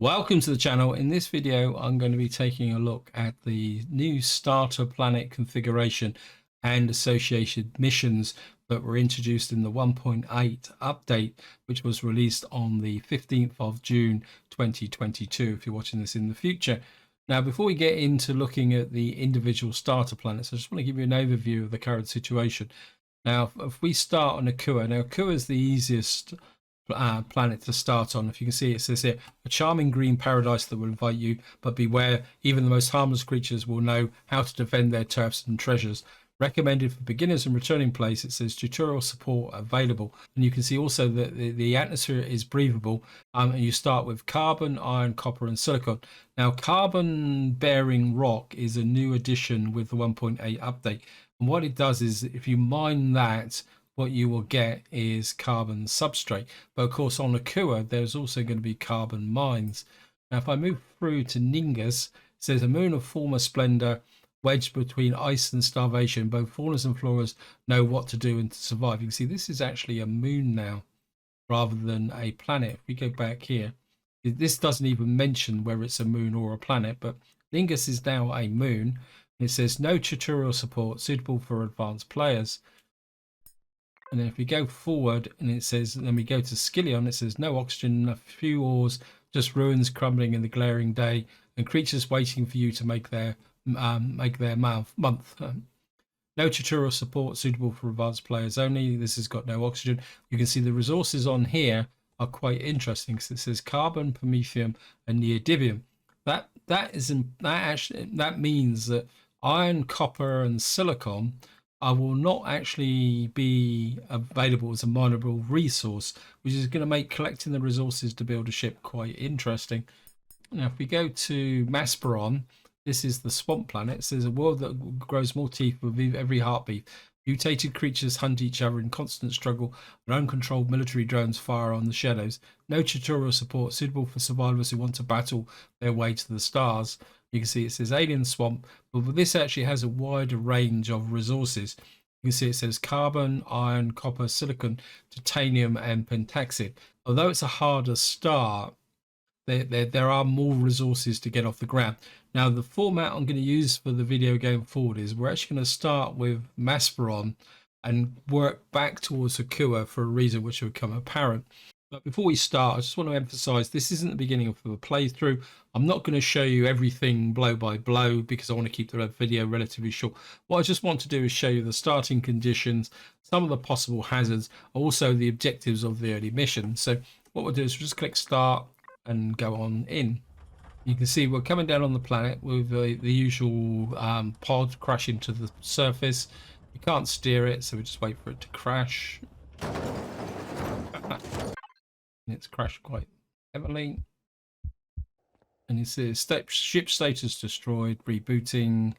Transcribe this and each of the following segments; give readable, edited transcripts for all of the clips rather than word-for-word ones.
Welcome to the channel. In this video, I'm going to be taking a look at the new starter planet configuration and associated missions that were introduced in the 1.8 update, which was released on the 15th of June 2022, if you're watching this in the future. Now, before we get into looking at the individual starter planets, I just want to give you an overview of the current situation. Now, if we start on Akua, now Akua is the easiest planet to start on. If you can see, it says here, a charming green paradise that will invite you, but beware, even the most harmless creatures will know how to defend their turfs and treasures. Recommended for beginners and returning players. It says tutorial support available, and you can see also that the atmosphere is breathable, and you start with carbon, iron, copper and silicon. Now, carbon bearing rock is a new addition with the 1.8 update, and what it does is if you mine that, what you will get is carbon substrate. But of course on Akua there's also going to be carbon mines. Now if I move through to Ningas, it says a moon of former splendor wedged between ice and starvation. Both faunas and floras know what to do and to survive. You can see this is actually a moon now rather than a planet. If we go back here, this doesn't even mention whether it's a moon or a planet, but Ningas is now a moon. It says no tutorial support, suitable for advanced players. And then if we go forward and it says, then we go to Skillion, it says no oxygen, a few ores, just ruins crumbling in the glaring day, and creatures waiting for you to make their month. No tutorial support, suitable for advanced players only. This has got no oxygen. You can see the resources on here are quite interesting because it says carbon, promethium, and neodymium. That means that iron, copper, and silicon will not actually be available as a mineable resource, which is going to make collecting the resources to build a ship quite interesting. Now, if we go to Masperon, this is the swamp planet. It says a world that grows more teeth with every heartbeat. Mutated creatures hunt each other in constant struggle, and uncontrolled military drones fire on the shadows. No tutorial support, suitable for survivors who want to battle their way to the stars. You can see it says alien swamp, but this actually has a wider range of resources. You can see it says carbon, iron, copper, silicon, titanium, and pentaxid. Although it's a harder start, there are more resources to get off the ground. Now, the format I'm going to use for the video going forward is we're actually going to start with Masperon and work back towards Akua for a reason which will become apparent. But before we start, I just want to emphasize this isn't the beginning of the playthrough. I'm not going to show you everything blow by blow because I want to keep the video relatively short. What I just want to do is show you the starting conditions, some of the possible hazards, also the objectives of the early mission. So what we'll do is we'll just click start and go on in. You can see we're coming down on the planet with the usual pod crash into the surface. You can't steer it, so we just wait for it to crash. It's crashed quite heavily, and you see ship status destroyed, rebooting.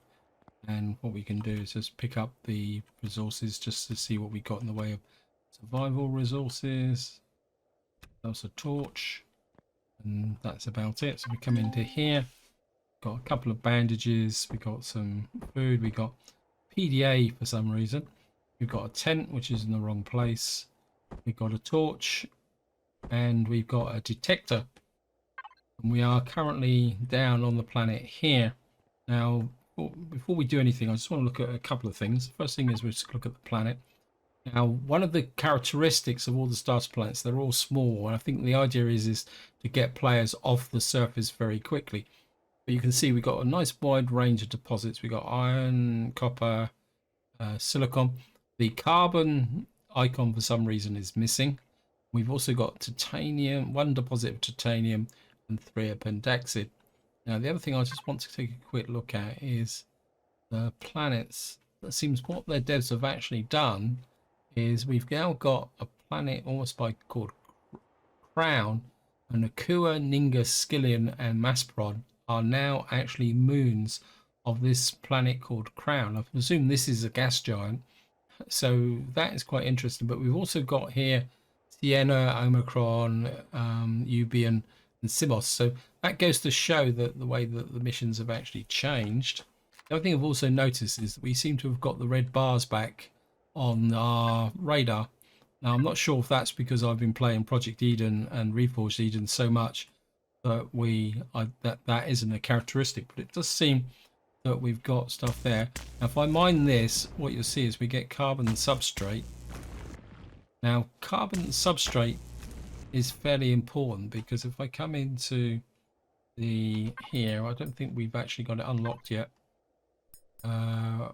And what we can do is just pick up the resources just to see what we got in the way of survival resources. That's a torch, and that's about it. So we come into here, got a couple of bandages, we got some food, we got PDA for some reason, we've got a tent which is in the wrong place, we've got a torch, and we've got a detector, and we are currently down on the planet here. Now, before we do anything, I just want to look at a couple of things. First thing is we just look at the planet. Now, one of the characteristics of all the starter planets, they're all small, and I think the idea is to get players off the surface very quickly. But you can see we've got a nice wide range of deposits. We've got iron, copper, silicon. The carbon icon for some reason is missing. We've also got titanium, one deposit of titanium, and 3 of pentaxid. Now, the other thing I just want to take a quick look at is the planets. That seems what their devs have actually done is we've now got a planet almost called Crown, and Akua, Ningas, Skillion, and Masperon are now actually moons of this planet called Crown. I presume this is a gas giant, so that is quite interesting. But we've also got here Sienna, Omicron, Ubian, and Simos. So that goes to show that the way that the missions have actually changed. The other thing I've also noticed is that we seem to have got the red bars back on our radar. Now, I'm not sure if that's because I've been playing Project Eden and Reforged Eden so much that that isn't a characteristic, but it does seem that we've got stuff there. Now, if I mine this, what you'll see is we get carbon substrate. Now, carbon substrate is fairly important because if I come into the here, I don't think we've actually got it unlocked yet.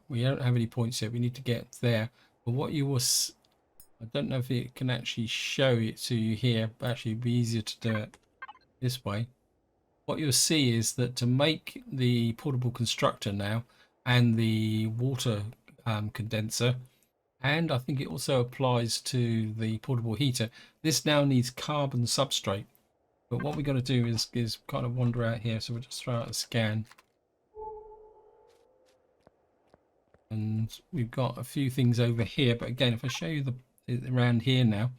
We don't have any points yet. We need to get there. But what you will, I don't know if it can actually show it to you here, but actually it'd be easier to do it this way. What you'll see is that to make the portable constructor now and the water condenser, and I think it also applies to the portable heater, this now needs carbon substrate. But what we're going to do is kind of wander out here. So we'll just throw out a scan. And we've got a few things over here. But again, if I show you around here now,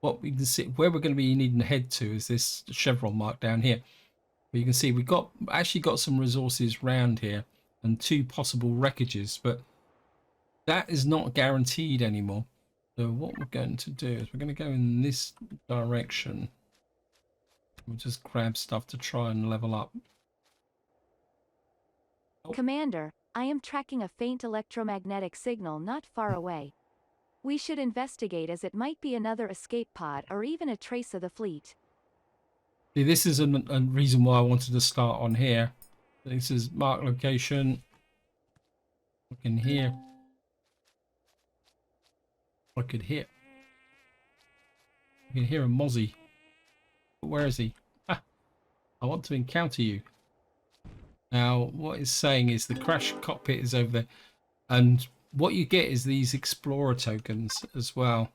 what we can see, where we're going to be needing to head to is this chevron mark down here. But you can see we've actually got some resources around here and 2 possible wreckages, but that is not guaranteed anymore. So what we're going to do is we're going to go in this direction. We'll just grab stuff to try and level up. Oh. Commander, I am tracking a faint electromagnetic signal not far away. We should investigate, as it might be another escape pod or even a trace of the fleet. See, this is a reason why I wanted to start on here. This is mark location. Look in here. I could hear a mozzie. Where is he? Ah, I want to encounter you. Now, what it's saying is the crash cockpit is over there. And what you get is these explorer tokens as well.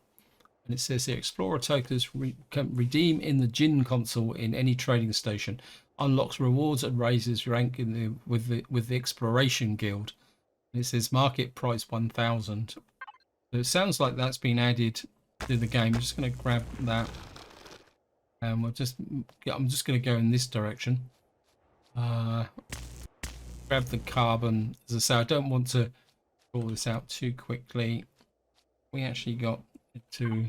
And it says here, explorer tokens can redeem in the Jinn console in any trading station. Unlocks rewards and raises rank in with the exploration guild. And it says market price 1,000. So it sounds like that's been added to the game. I'm just going to grab that. And I'm just going to go in this direction. Grab the carbon. As I say, I don't want to roll this out too quickly. We actually got to...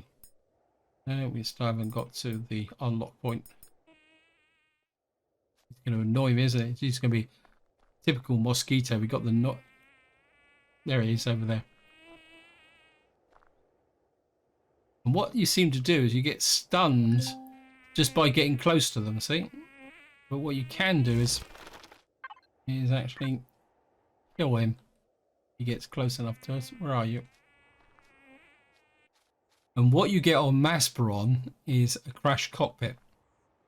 No, we still haven't got to the unlock point. It's going to annoy me, isn't it? It's going to be typical mosquito. We got the not. There he is over there. And what you seem to do is you get stunned just by getting close to them, see? But what you can do is actually kill him. He gets close enough to us. Where are you? And what you get on Masperon is a crash cockpit.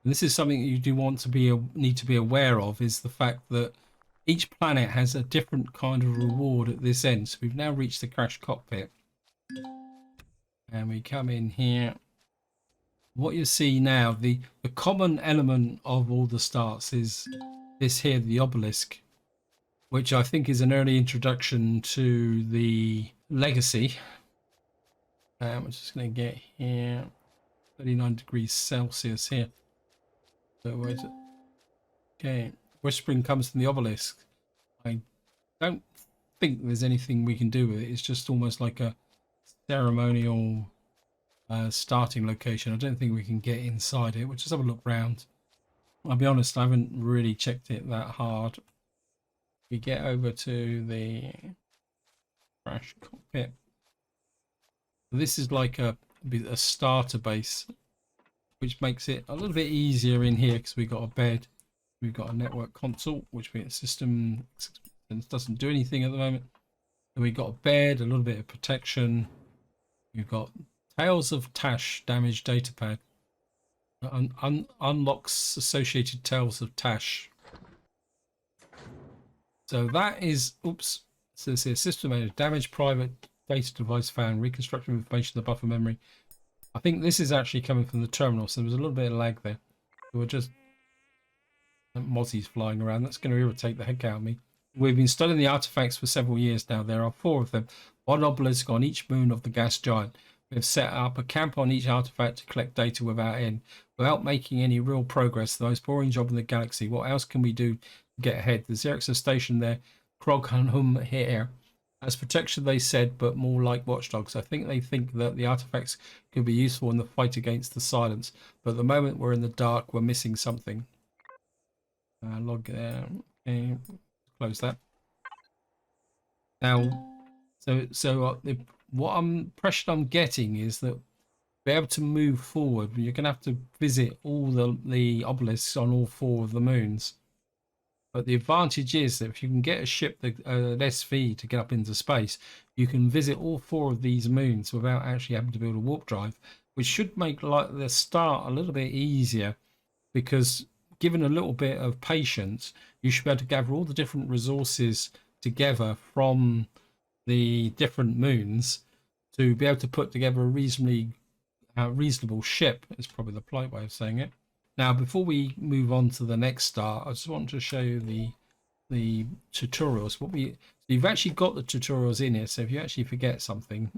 And this is something you do want to need to be aware of, is the fact that each planet has a different kind of reward at this end. So we've now reached the crash cockpit. And we come in here. What you see now, the common element of all the starts is this here, the obelisk, which I think is an early introduction to the legacy. I'm just going to get here, 39 degrees Celsius here. So where's it? Okay, whispering comes from the obelisk. I don't think there's anything we can do with it. It's just almost like a ceremonial starting location. I don't think we can get inside it. We'll just have a look round. I'll be honest, I haven't really checked it that hard. We get over to the crash cockpit. This is like a starter base, which makes it a little bit easier in here because we've got a bed, we've got a network console, which means the system doesn't do anything at the moment. And we've got a bed, a little bit of protection. We've got Tales of Tash damaged datapad. Unlocks associated Tales of Tash. So that is, oops, so this is system manager, damaged private data device found, reconstruction of information in the buffer memory. I think this is actually coming from the terminal, so there's a little bit of lag there. So we're just mozzies flying around. That's going to irritate the heck out of me. We've been studying the artifacts for several years now. There are 4 of them, 1 obelisk on each moon of the gas giant. We have set up a camp on each artifact to collect data without end, without making any real progress. The most boring job in the galaxy. What else can we do to get ahead? The Xerxes station there, Kroghum here. As protection, they said, but more like watchdogs. I think they think that the artifacts could be useful in the fight against the silence. But at the moment we're in the dark, we're missing something. Log there. Okay, close that. Now, what I'm impression I'm getting is that be able to move forward, you're going to have to visit all the obelisks on all 4 of the moons. But the advantage is that if you can get a ship, an SV, to get up into space, you can visit all 4 of these moons without actually having to build a warp drive, which should make like the start a little bit easier, because given a little bit of patience, you should be able to gather all the different resources together from the different moons to be able to put together a reasonable ship, is probably the polite way of saying it. Now, before we move on to the next star, I just want to show you the tutorials. So you've actually got the tutorials in here. So if you actually forget something,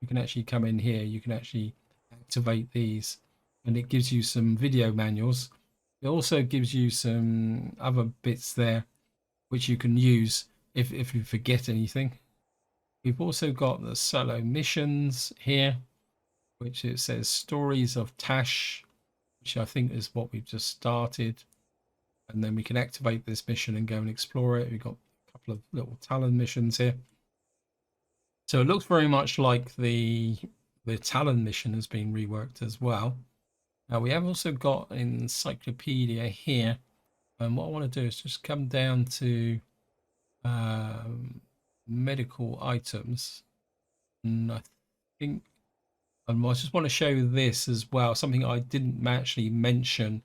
you can actually come in here. You can actually activate these, and it gives you some video manuals. It also gives you some other bits there, which you can use if you forget anything. We've also got the solo missions here, which it says stories of Tash, which I think is what we've just started. And then we can activate this mission and go and explore it. We've got a couple of little Talon missions here. So it looks very much like the Talon mission has been reworked as well. Now we have also got an encyclopedia here. And what I want to do is just come down to medical items. And I think I just want to show this as well, something I didn't actually mention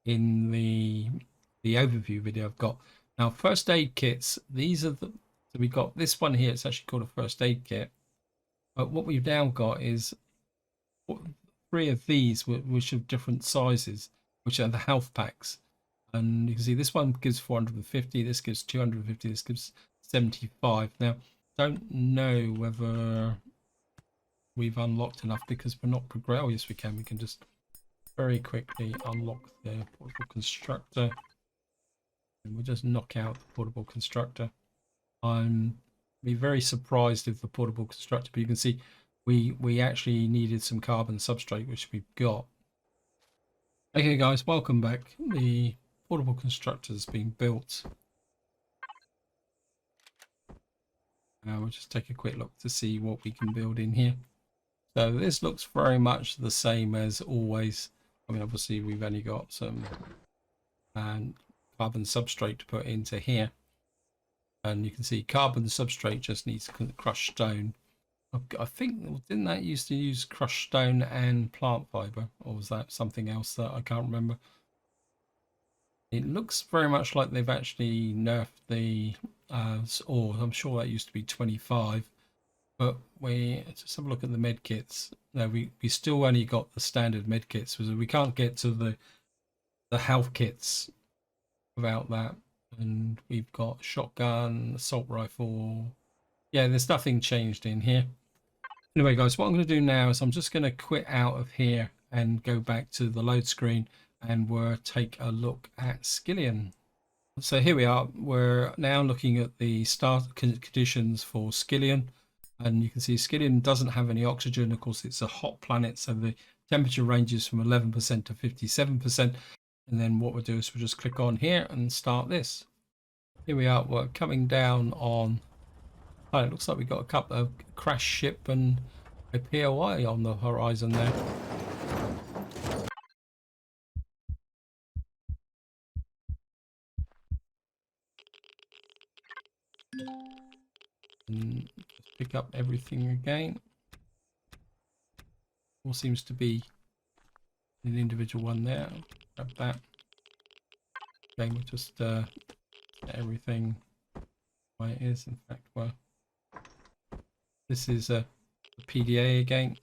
in the overview video I've got. Now, first aid kits, these are so we've got this one here, it's actually called a first aid kit. But what we've now got is 3 of these, which are different sizes, which are the health packs. And you can see this one gives 450, this gives 250, this gives 75. Now, don't know whether we've unlocked enough because we're not progressed. Oh, yes, we can. We can just very quickly unlock the portable constructor. And we'll just knock out the portable constructor. I'm be very surprised if the portable constructor, but you can see we actually needed some carbon substrate, which we've got. Okay, guys, welcome back. The portable constructor has been built. We'll just take a quick look to see what we can build in here. So this looks very much the same as always. I mean, obviously we've only got some carbon substrate to put into here. And you can see carbon substrate just needs crushed stone. I think, didn't that used to use crushed stone and plant fiber? Or was that something else that I can't remember? It looks very much like they've actually nerfed the ore. I'm sure that used to be 25. But we just have a look at the med kits. No, we still only got the standard med kits. So we can't get to the health kits without that. And we've got shotgun, assault rifle. Yeah, there's nothing changed in here. Anyway, guys, what I'm going to do now is I'm just going to quit out of here and go back to the load screen, and we'll take a look at Skillion. So here we are. We're now looking at the start conditions for Skillion. And you can see Skillion doesn't have any oxygen. Of course, it's a hot planet, so the temperature ranges from 11% to 57%. And then what we'll do is we'll just click on here and start this. Here we are. We're coming down on... Oh, it looks like we've got a couple of crash ship and a POI on the horizon there. And just pick up everything again. All seems to be an individual one there. Grab that. Okay, we'll just get everything where it is. In fact, well, this is a PDA again.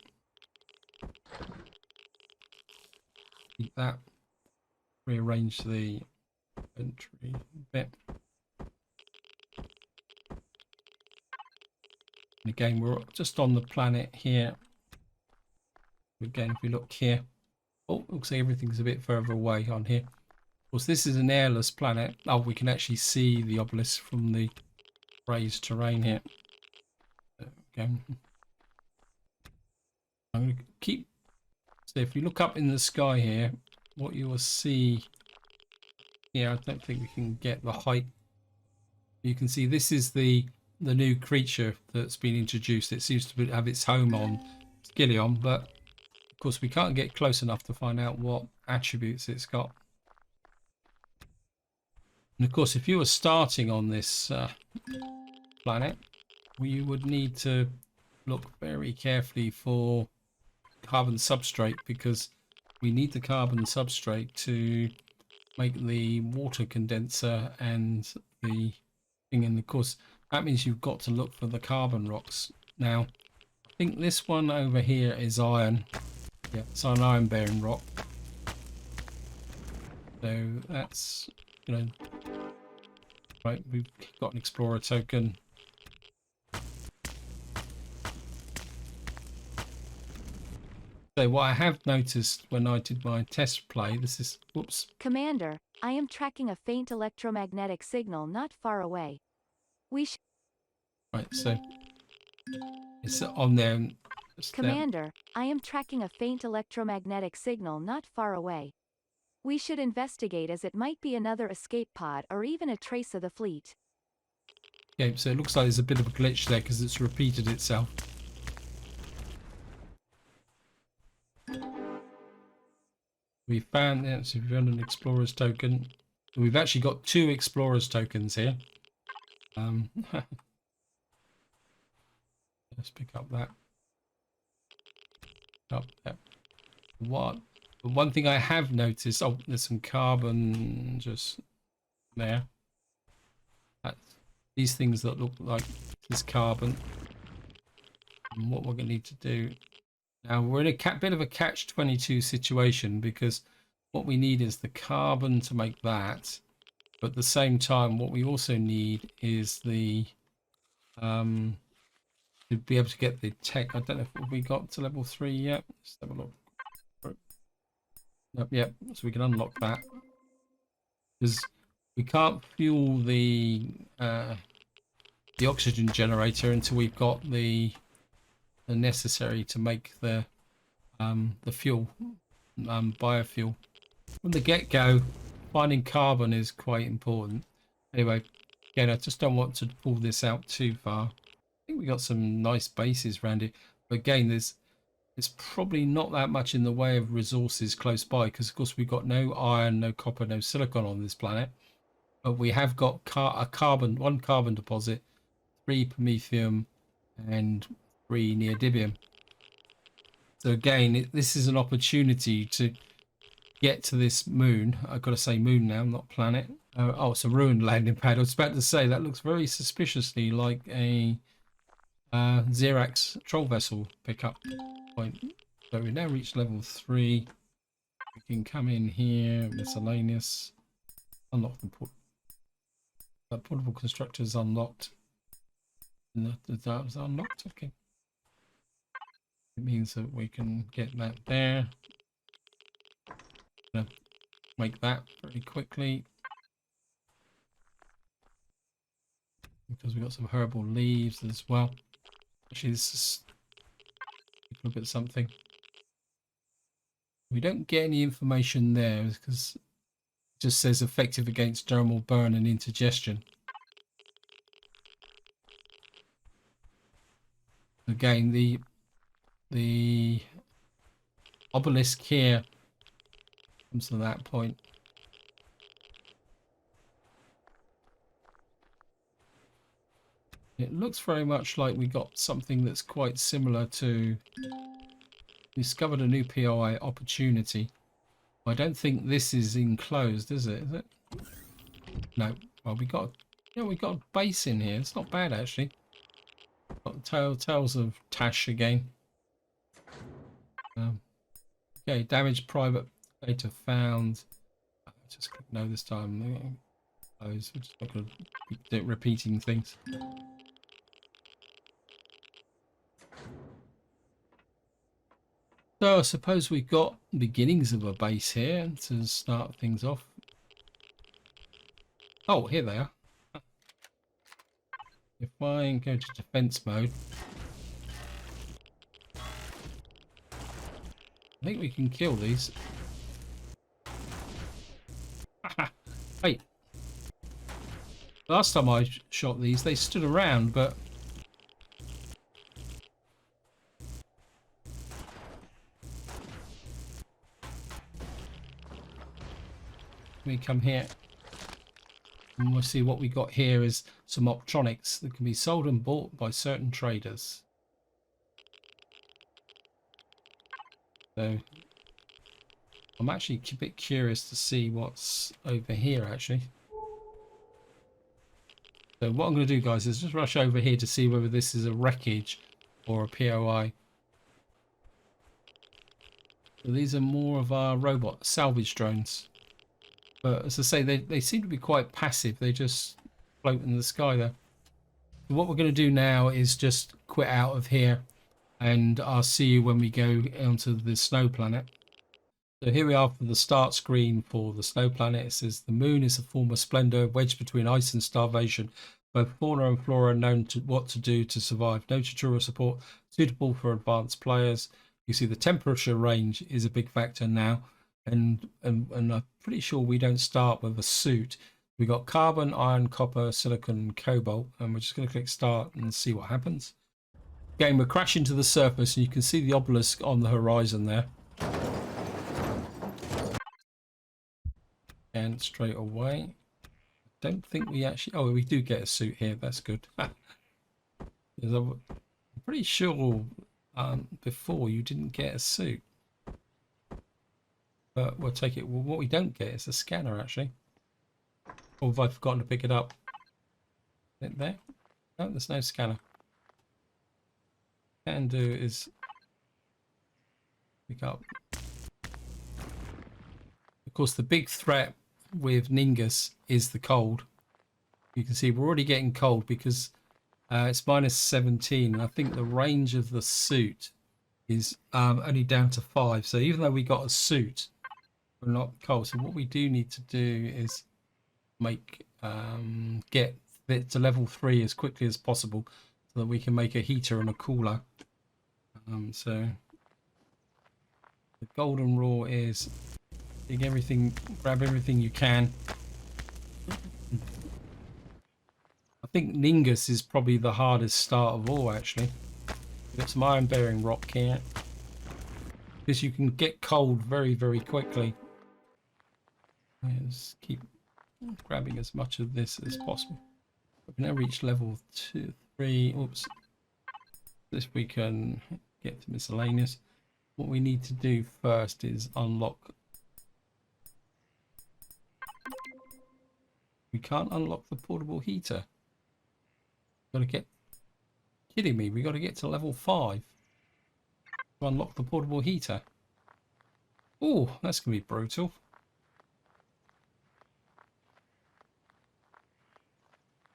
Keep that. Rearrange the inventory a bit. And again, we're just on the planet here. Again, if we look here, oh, looks like everything's a bit further away on here. Of course, this is an airless planet. Oh, we can actually see the obelisk from the raised terrain here. Again, I'm going to keep. So if you look up in the sky here, what you will see here, I don't think we can get the height. You can see this is the new creature that's been introduced. It seems to have its home on Skillion, but of course we can't get close enough to find out what attributes it's got. And of course, if you were starting on this planet, you would need to look very carefully for carbon substrate, because we need the carbon substrate to make the water condenser and the thing. And of course, that means you've got to look for the carbon rocks. Now, I think this one over here is iron. Yeah, it's an iron bearing rock. So that's, you know, right, we've got an explorer token. So what I have noticed when I did my test play, this is, whoops. Commander, I am tracking a faint electromagnetic signal not far away. We should... Right, so it's on there. Commander, I am tracking a faint electromagnetic signal not far away. We should investigate, as it might be another escape pod or even a trace of the fleet. Okay, so it looks like there's a bit of a glitch there because it's repeated itself. We found that, so we've found an explorer's token. We've actually got 2 explorer's tokens here. Let's pick up that. Up there. What? The one thing I have noticed, oh, there's some carbon just there. That's these things that look like this carbon. And what we're going to need to do now, we're in a bit of a catch-22 situation, because what we need is the carbon to make that, but at the same time what we also need is the to be able to get the tech. I don't know if we got to level 3 yet. Let's have a look. Yep, so we can unlock that, because we can't fuel the oxygen generator until we've got the necessary to make the fuel, biofuel. From the get-go, finding carbon is quite important. Anyway, again, I just don't want to pull this out too far. I think we got some nice bases around it, but again, there's probably not that much in the way of resources close by, because of course we've got no iron, no copper, no silicon on this planet, but we have got one carbon deposit, 3 promethium, and 3 neodymium. So again, this is an opportunity to get to this moon. I've got to say moon now, not planet. Oh, it's a ruined landing pad. I was about to say that looks very suspiciously like a Xerax troll vessel pickup point. So we now reached level 3. We can come in here, miscellaneous, unlock the portable constructor is unlocked. The dart is unlocked. Okay. It means that we can get that there. Gonna make that pretty quickly, because we've got some herbal leaves as well. Actually, this is, look at something. We don't get any information there because it just says effective against dermal burn and indigestion. Again, the obelisk here comes to that point. It looks very much like we got something that's quite similar to discovered a new POI opportunity. I don't think this is enclosed, is it? Is it? No. Well, we got a base in here. It's not bad actually. Got tales of Tash again. Okay, damaged private data found. Just click no this time. We're just not going to keep repeating things. So I suppose we've got beginnings of a base here to start things off. Oh, here they are. If I go to defense mode, I think we can kill these. Wait. Last time I shot these, they stood around, but... Let me come here. And we'll see what we got here is some optronics that can be sold and bought by certain traders. So I'm actually a bit curious to see what's over here actually. So what I'm going to do, guys, is just rush over here to see whether this is a wreckage or a POI. So these are more of our robot salvage drones. But as I say, they seem to be quite passive. They just float in the sky there. So what we're going to do now is just quit out of here. And I'll see you when we go onto the snow planet. So here we are for the start screen for the snow planet. It says the moon is a form of splendor wedged between ice and starvation. Both fauna and flora know what to do to survive. No tutorial support suitable for advanced players. You see the temperature range is a big factor now. And I'm pretty sure we don't start with a suit. We got carbon, iron, copper, silicon, cobalt. And we're just going to click start and see what happens. Again, we're crashing to the surface and you can see the obelisk on the horizon there. And straight away, don't think we actually... Oh, we do get a suit here. That's good. I'm pretty sure before you didn't get a suit. But we'll take it. Well, what we don't get is a scanner, actually. Or have I forgotten to pick it up? Is it there? No, there's no scanner. Can do is pick up. Of course, the big threat with Ningus is the cold. You can see we're already getting cold because it's -17, and I think the range of the suit is only down to 5. So even though we got a suit, we're not cold. So what we do need to do is make get it to level 3 as quickly as possible, so that we can make a heater and a cooler. So the golden rule is dig everything, grab everything you can. I think Ningus is probably the hardest start of all, actually. We've got some iron bearing rock here, because you can get cold very, very quickly. Let's keep grabbing as much of this as possible. We've now reached level 2, 3. Oops. This we can get to miscellaneous. What we need to do first is unlock. We can't unlock the portable heater. Gotta get... Kidding me, we got to get to level 5 to unlock the portable heater. Oh, that's gonna be brutal.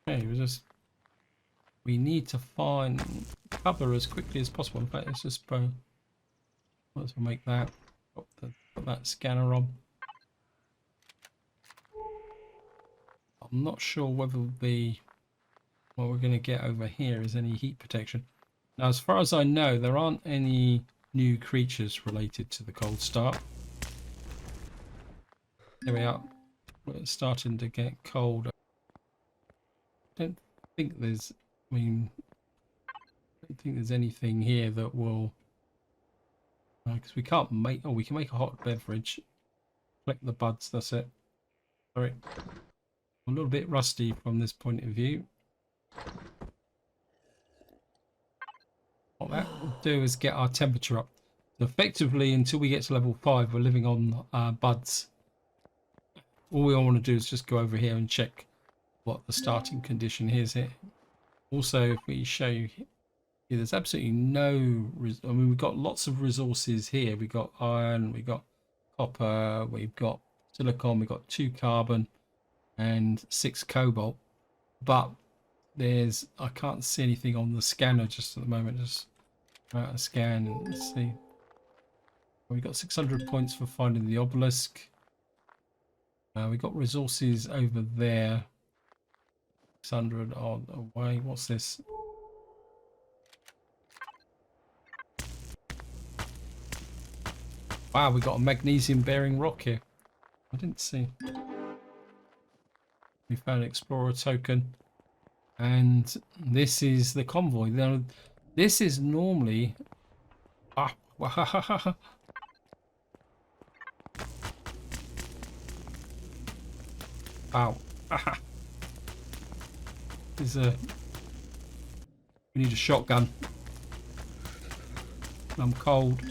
Okay, we need to find cover as quickly as possible. In fact, let's just let's make that. Put that scanner on. I'm not sure whether what we're going to get over here is any heat protection. Now, as far as I know, there aren't any new creatures related to the cold start. There we are. We're starting to get cold. I don't think there's... I mean... I don't think there's anything here that will... Because we can't make... Oh, we can make a hot beverage. Collect the buds, that's it. Sorry. I'm a little bit rusty from this point of view. What that will do is get our temperature up. So effectively, until we get to level 5, we're living on buds. All we want to do is just go over here and check what the starting condition is here. Also, if we show you here, there's absolutely no... I mean, we've got lots of resources here. We've got iron, we've got copper, we've got silicon, we've got 2 carbon and 6 cobalt. But there's... I can't see anything on the scanner just at the moment. Just scan and let's see. We've got 600 points for finding the obelisk. We've got resources over there. 600 odd away. What's this? Wow, we got a magnesium bearing rock here. I didn't see. We found an explorer token. And this is the convoy. Now, this is normally... Ah, wow. Is a... We need a shotgun. I'm cold.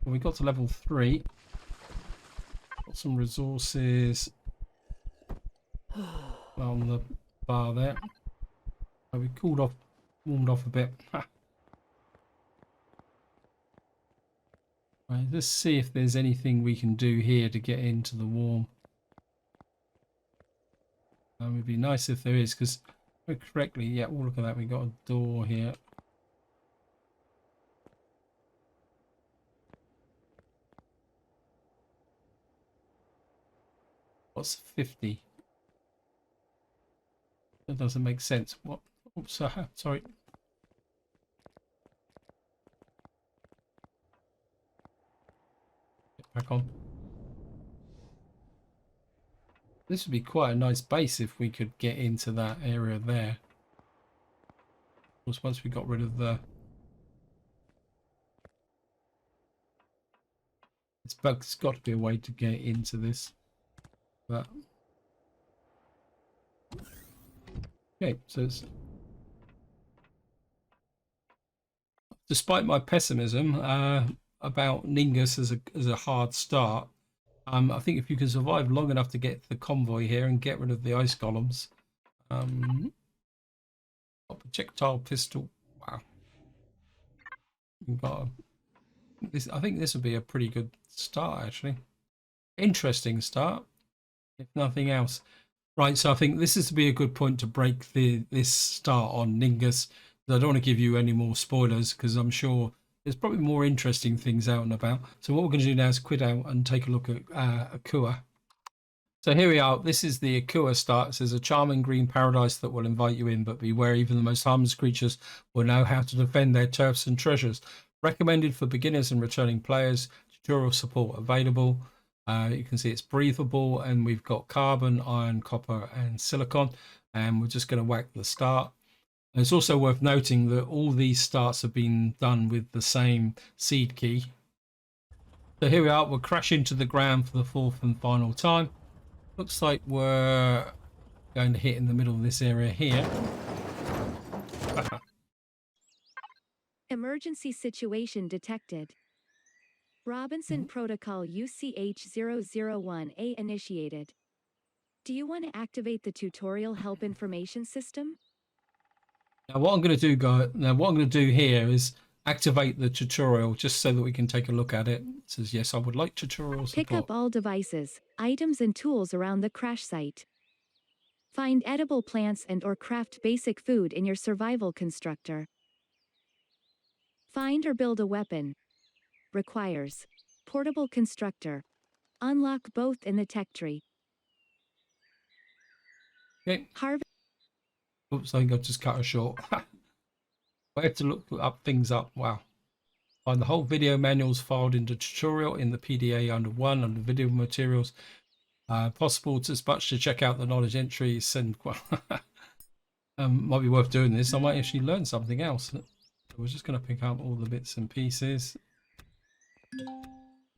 Well, we got to level 3. Got some resources on the bar there. Oh, we cooled off, warmed off a bit. Right, let's see if there's anything we can do here to get into the warm. It would be nice if there is, because correctly, yeah, oh, look at that, we got a door here. What's 50? That doesn't make sense. What? Oops, sorry. Get back on. This would be quite a nice base if we could get into that area there. Of course, once we got rid of the... It's got to be a way to get into this. But... Okay, so it's... Despite my pessimism about Ningus as a hard start, I think if you can survive long enough to get the convoy here and get rid of the ice columns, projectile pistol. Wow, we've got this. I think this would be a pretty good start, actually. Interesting start, if nothing else. Right, so I think this is to be a good point to break this start on Ningus. I don't want to give you any more spoilers because I'm sure there's probably more interesting things out and about. So what we're going to do now is quit out and take a look at Akua. So here we are. This is the Akua start. It says a charming green paradise that will invite you in, but beware, even the most harmless creatures will know how to defend their turfs and treasures. Recommended for beginners and returning players. Tutorial support available. You can see it's breathable, and we've got carbon, iron, copper, and silicon. And we're just going to whack the start. And it's also worth noting that all these starts have been done with the same seed key. So here we are. We'll crash into the ground for the 4th and final time. Looks like we're going to hit in the middle of this area here. Emergency situation detected. Robinson Protocol UCH001A initiated. Do you want to activate the tutorial help information system? Now what I'm going to do here is activate the tutorial just so that we can take a look at it. It says yes, I would like tutorial support. Pick up all devices, items and tools around the crash site. Find edible plants and or craft basic food in your survival constructor. Find or build a weapon. Requires portable constructor. Unlock both in the tech tree. Okay. Oops, I think I've just cut her short. I have to look up things up. Wow. Find the whole video manuals filed into tutorial in the PDA under 1 under video materials. Possible to much to check out the knowledge entries and might be worth doing this. I might actually learn something else. So we're just going to pick up all the bits and pieces.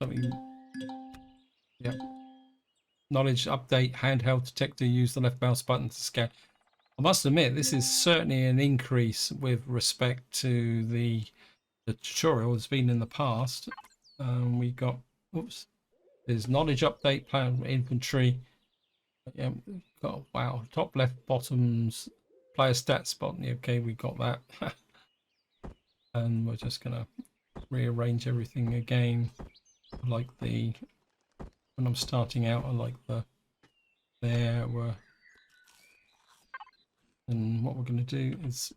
Something. Yep. Knowledge update handheld detector. Use the left mouse button to scan. I must admit, this is certainly an increase with respect to the tutorial that's been in the past. We got, oops, there's knowledge update, plan infantry. Yeah, got, wow, top left, bottoms, player stats button. Okay, we got that. And we're just gonna rearrange everything again. Like when I'm starting out, I like there were. And what we're going to do is,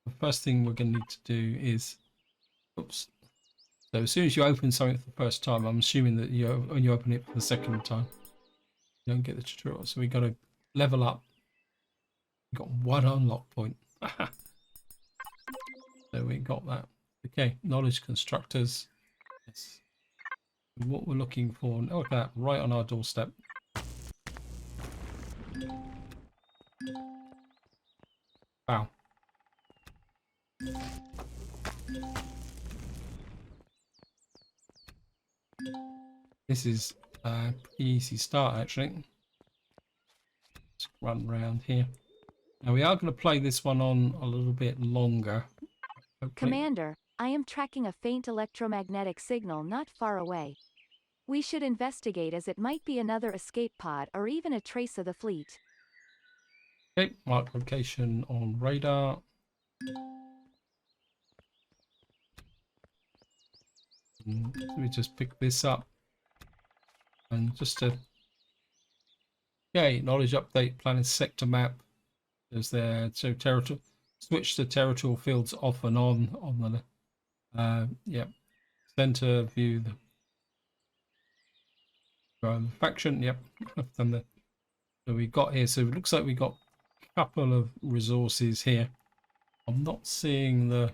the first thing we're going to need to do is, oops. So as soon as you open something for the first time, I'm assuming that when you open it for the second time, you don't get the tutorial. So we got to level up. We've got 1 unlock point. So we got that. Okay, knowledge constructors. Yes. what we're looking for. Look at that, right on our doorstep. Wow. This is a pretty easy start, actually. Let's run around here. Now we are going to play this one on a little bit longer. Hopefully. Commander, I am tracking a faint electromagnetic signal not far away. We should investigate as it might be another escape pod or even a trace of the fleet. Okay, mark location on radar. Let me just pick this up. And just to... Okay, knowledge update, planet sector map. There's there, so territory... Switch the territorial fields off and on the... yep. Center view, the faction, yep. I've done that. So we got here, so it looks like we got a couple of resources here. I'm not seeing the...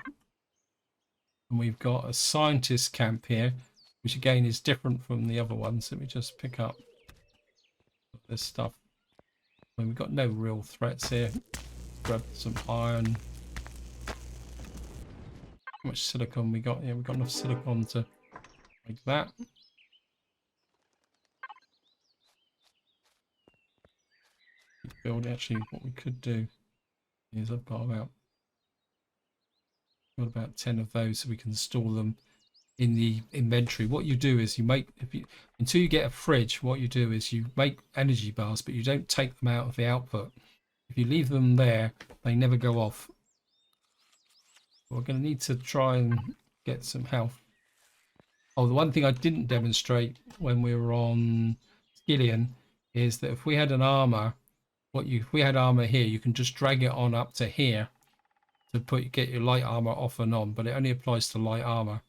And we've got a scientist camp here, which again is different from the other ones. Let me just pick up this stuff. And we've got no real threats here. Grab some iron. How much silicon we got? Yeah, we've got enough silicon to make that. Build actually what we could do is I've got about 10 of those, so we can store them in the inventory. What you do is you make, until you get a fridge, what you do is you make energy bars, but you don't take them out of the output. If you leave them there, they never go off. We're going to need to try and get some health. Oh, the one thing I didn't demonstrate when we were on Skillion is that if we had an armor, if we had armor here, you can just drag it on up to here to get your light armor off and on, but it only applies to light armor,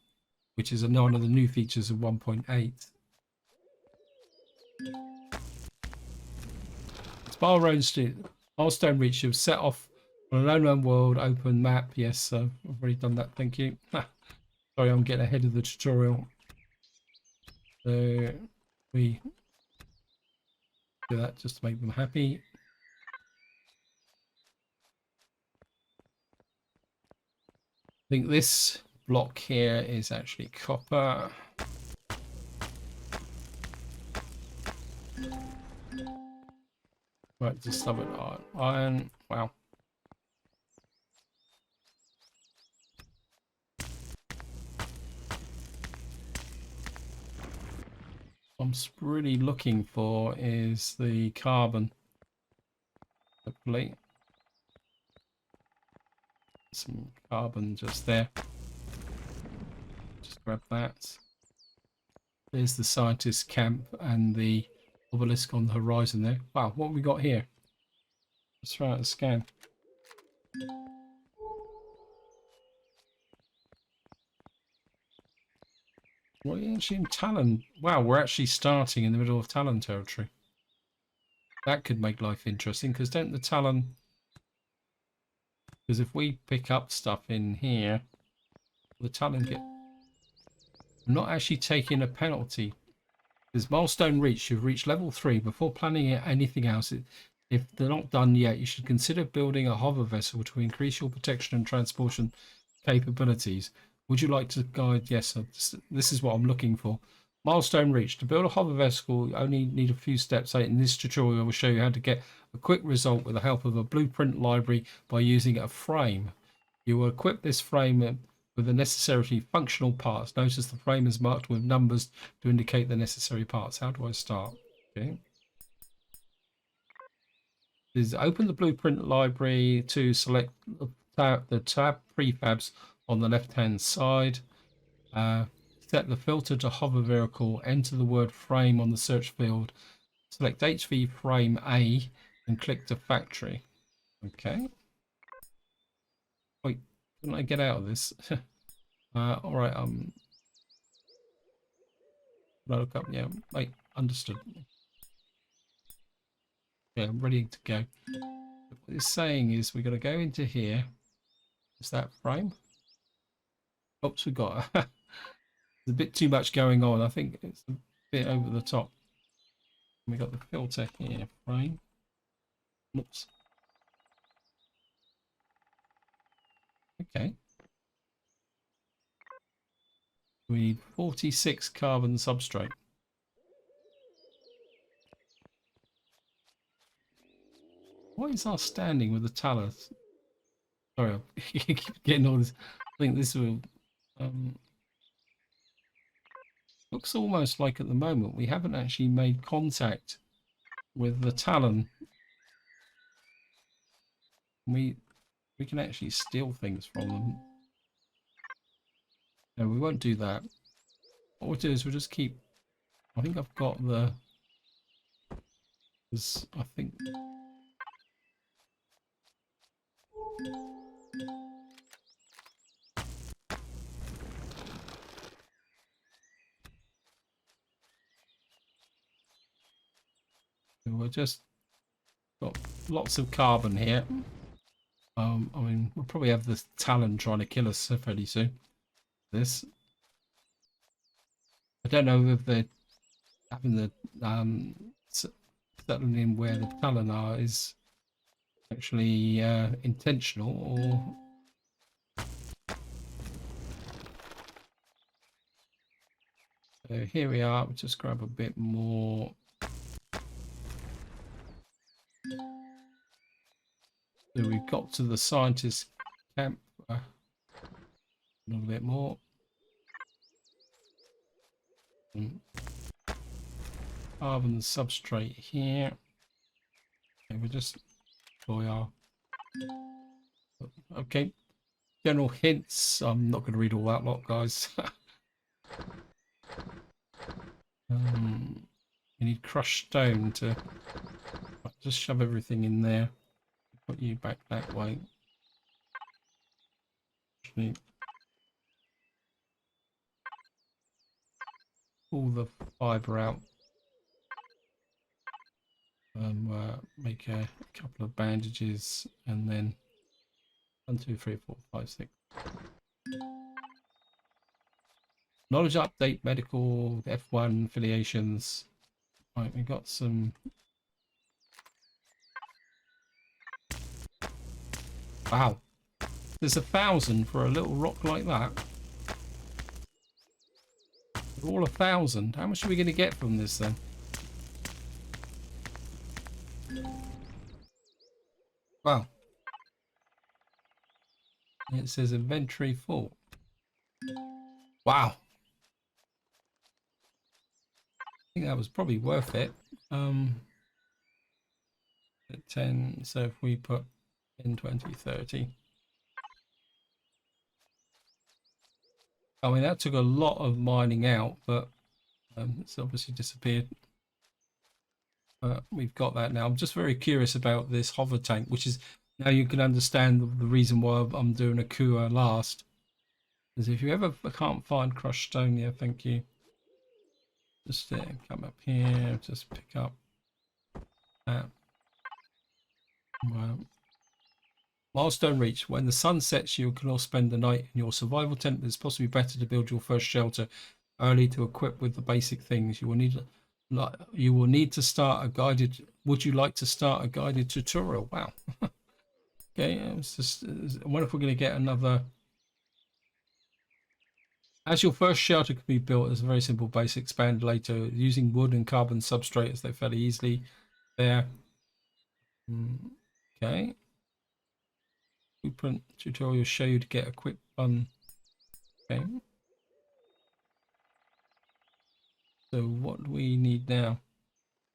which is one of the new features of 1.8. Milestone reach. You've set off on an unknown world, open map. Yes, I've already done that. Thank you. Sorry, I'm getting ahead of the tutorial. So we do that just to make them happy. I think this block here is actually copper. Right, just stubborn iron. Wow. What I'm really looking for is the carbon. Hopefully. Some carbon just there. Just grab that. There's the scientist camp and the obelisk on the horizon there. Wow, what have we got here? Let's try out a scan. We're actually in Talon. Wow, we're actually starting in the middle of Talon territory. That could make life interesting, because don't the Talon... Because if we pick up stuff in here, the Talon get... I'm not actually taking a penalty. There's milestone reached. You've reached level 3. Before planning anything else, if they're not done yet, you should consider building a hover vessel to increase your protection and transportation capabilities. Would you like to guide? Yes, this is what I'm looking for. Milestone reached. To build a hover vessel, you only need a few steps. In this tutorial, I will show you how to get a quick result with the help of a blueprint library by using a frame. You will equip this frame with the necessary functional parts. Notice the frame is marked with numbers to indicate the necessary parts. How do I start? Okay. Open the blueprint library to select the tab prefabs on the left hand side. Set the filter to hover vehicle, enter the word frame on the search field, select HV frame A and click to factory. Okay. Wait, didn't I get out of this? All right. Look up. Yeah. Wait. Understood. Yeah, I'm ready to go. What it's saying is we're going to go into here. Is that frame? Oops, we got. There's a bit too much going on. I think it's a bit over the top. We got the filter here, frame. Oops. Okay. We need 46 carbon substrate. What is our standing with the talus? Sorry, I keep getting all this. I think this will. Looks almost like at the moment we haven't actually made contact with the Talon. We can actually steal things from them. No, we won't do that. What we'll do is we'll just keep. I think I've got the. I think. We'll just got lots of carbon here. I mean, we'll probably have the Talon trying to kill us fairly soon. This. I don't know if they're having the settling in where the Talon are is actually intentional or. So here we are. We'll just grab a bit more. So we've got to the scientist camp. A little bit more. Carbon substrate here. Okay, we'll just deploy our. Okay. General hints. I'm not going to read all that lot, guys. You need crushed stone to just shove everything in there. Put you back that way. Actually, pull the fibre out. Make a couple of bandages and then 1, 2, 3, 4, 5, 6. Knowledge update, medical, F1 affiliations. Right, we got some. Wow, there's 1,000 for a little rock like that. All 1,000. How much are we going to get from this then? Wow. It says inventory full. Wow. I think that was probably worth it. At 10, so if we put in 20, 30. I mean, that took a lot of mining out, but it's obviously disappeared. But we've got that now. I'm just very curious about this hover tank, which is now you can understand the reason why I'm doing a Kua last. Is if you ever can't find crushed stone, yeah, thank you. Just come up here, just pick up that. Well, milestone reached. When the sun sets, you can all spend the night in your survival tent. It's possibly better to build your first shelter early to equip with the basic things. You will need to start a guided. Would you like to start a guided tutorial? Wow. Okay, it's just. I wonder if we're going to get another. As your first shelter can be built as a very simple base, expand later using wood and carbon substrates. They're fairly easily there. Okay. Blueprint tutorial show you to get a quick fun. Okay. So what do we need now?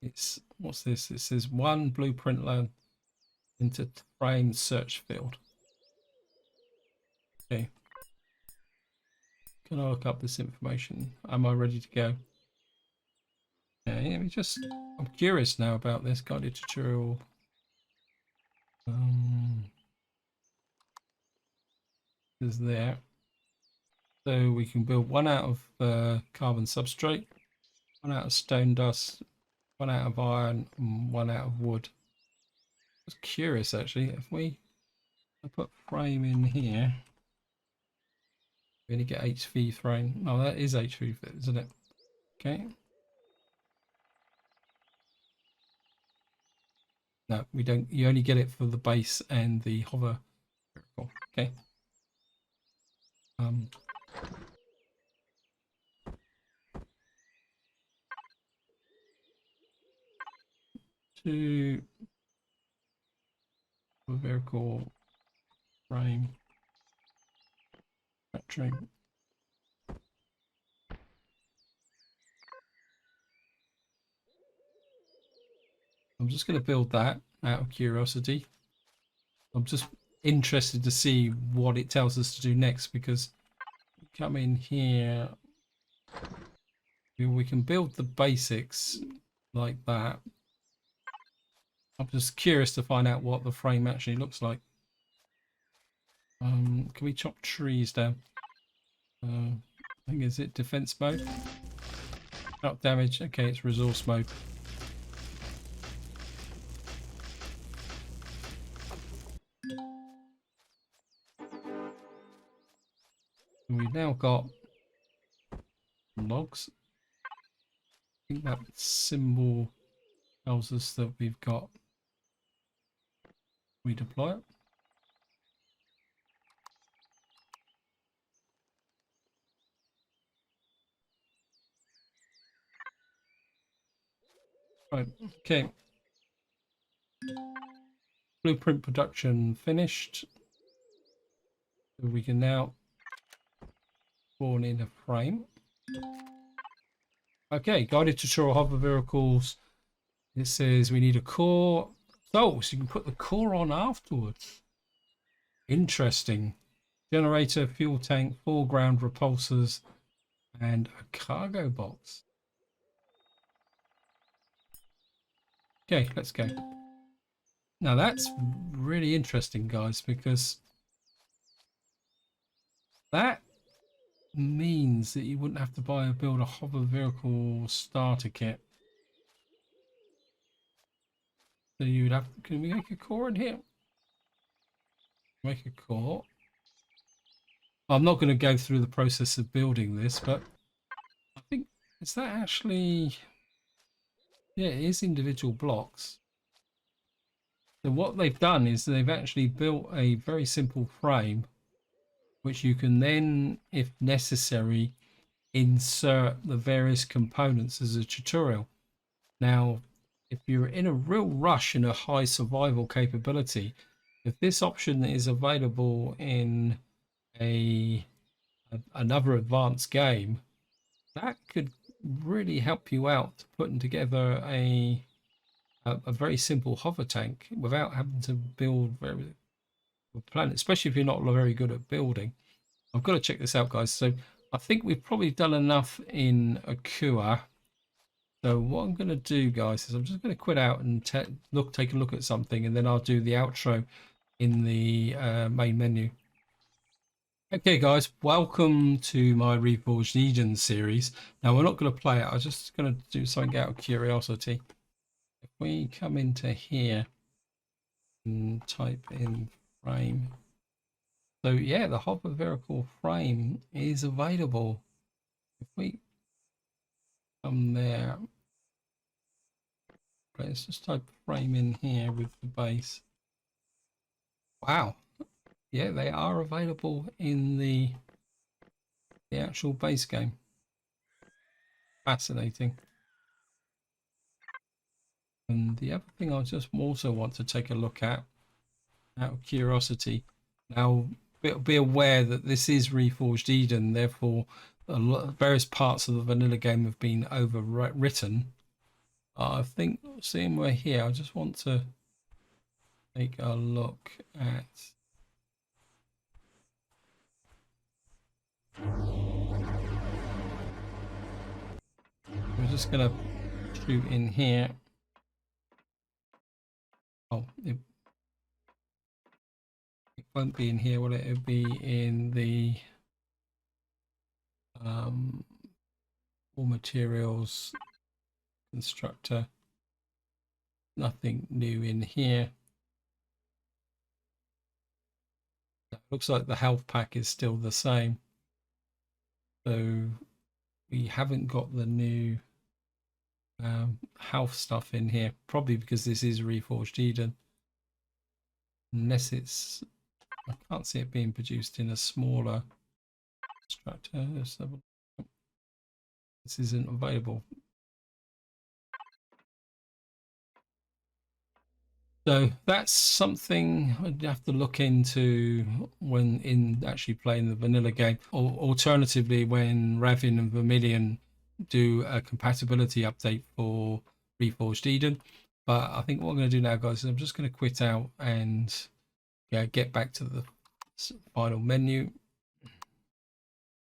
It's what's this? It says 1 blueprint land into frame search field. Okay. Can I look up this information? Am I ready to go? Okay, let me just. I'm curious now about this guided tutorial. Is there. So we can build 1 out of carbon substrate, 1 out of stone dust, 1 out of iron, and 1 out of wood. I was curious actually, if I put frame in here, We only get HV frame. Oh, that is HV fit, isn't it? Okay. No, we don't. You only get it for the base and the hover. Okay. To vehicle frame battery. I'm just going to build that out of curiosity. I'm just interested to see what it tells us to do next, because we come in here, we can build the basics like that. I'm just curious to find out what the frame actually looks like. Can we chop trees down? I think, is it defense mode? Not damage. Okay, it's resource mode. And we've now got logs. I think that symbol tells us that we've got. Redeploy it. Right, okay. Blueprint production finished. So we can now spawn in a frame. Okay, guided tutorial hover vehicles. It says we need a core. So you can put the core on afterwards. Interesting. Generator, fuel tank, foreground repulsors, and a cargo box. Okay, let's go. Now that's really interesting, guys, because that means that you wouldn't have to build a hover vehicle starter kit. So you would have. Can we make a core in here? Make a core. I'm not going to go through the process of building this, but I think, is that actually? Yeah, it is individual blocks. So what they've done is they've actually built a very simple frame, which you can then, if necessary, insert the various components as a tutorial. Now, if you're in a real rush and a high survival capability, if this option is available in another advanced game, that could really help you out putting together a very simple hover tank without having to build a planet, especially if you're not very good at building. I've got to check this out, guys. So I think we've probably done enough in Akua. So what I'm going to do, guys, is I'm just going to quit out and take a look at something, and then I'll do the outro in the main menu. Okay, guys, welcome to my Reforged Eden series. Now, we're not going to play it. I'm just going to do something out of curiosity. If we come into here and type in frame. So, yeah, the hover vehicle frame is available. If we come there, let's just type frame in here with the base. Wow. Yeah, they are available in the actual base game. Fascinating. And the other thing I just also want to take a look at, out of curiosity, now be aware that this is Reforged Eden, therefore various parts of the vanilla game have been overwritten. I think, seeing we're here, I just want to take a look at. We're just going to shoot in here. Oh, it won't be in here, will it? It'll be in the all materials constructor. Nothing new in here. Looks like the health pack is still the same. So we haven't got the new health stuff in here, probably because this is Reforged Eden. Unless it's, I can't see it being produced in a smaller structure. This isn't available. So that's something I'd have to look into when in actually playing the vanilla game, or alternatively when Ravin and Vermilion do a compatibility update for Reforged Eden. But I think what I'm going to do now, guys, is I'm just going to quit out and get back to the final menu.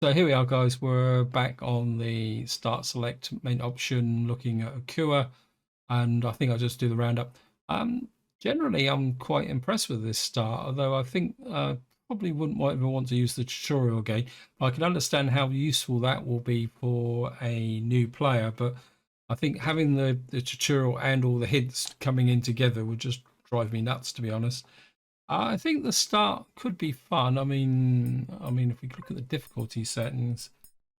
So here we are, guys. We're back on the start select main option, looking at Akua, and I think I'll just do the roundup. Generally, I'm quite impressed with this start, although I think probably wouldn't ever want to use the tutorial again. I can understand how useful that will be for a new player, but I think having the tutorial and all the hints coming in together would just drive me nuts, to be honest. I think the start could be fun. I mean, if we look at the difficulty settings,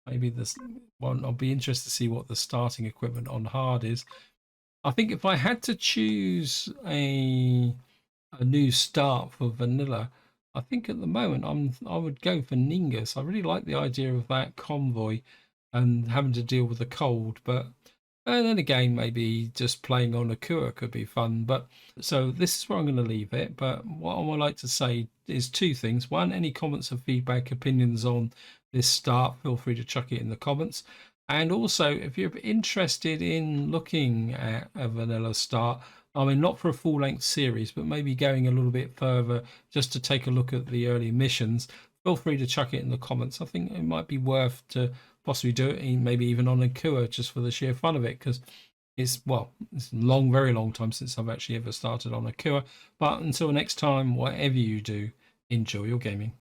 maybe this one, I'll be interested to see what the starting equipment on hard is. I think if I had to choose a new start for vanilla, I think at the moment I would go for Ningus. I really like the idea of that convoy and having to deal with the cold, but and then again maybe just playing on Akua could be fun. But so this is where I'm going to leave it. But what I would like to say is two things. One, any comments or feedback, opinions on this start, feel free to chuck it in the comments. And also, if you're interested in looking at a vanilla start, I mean, not for a full-length series, but maybe going a little bit further just to take a look at the early missions, feel free to chuck it in the comments. I think it might be worth to possibly do it, maybe even on Akua, just for the sheer fun of it, because it's a long, very long time since I've actually ever started on Akua. But until next time, whatever you do, enjoy your gaming.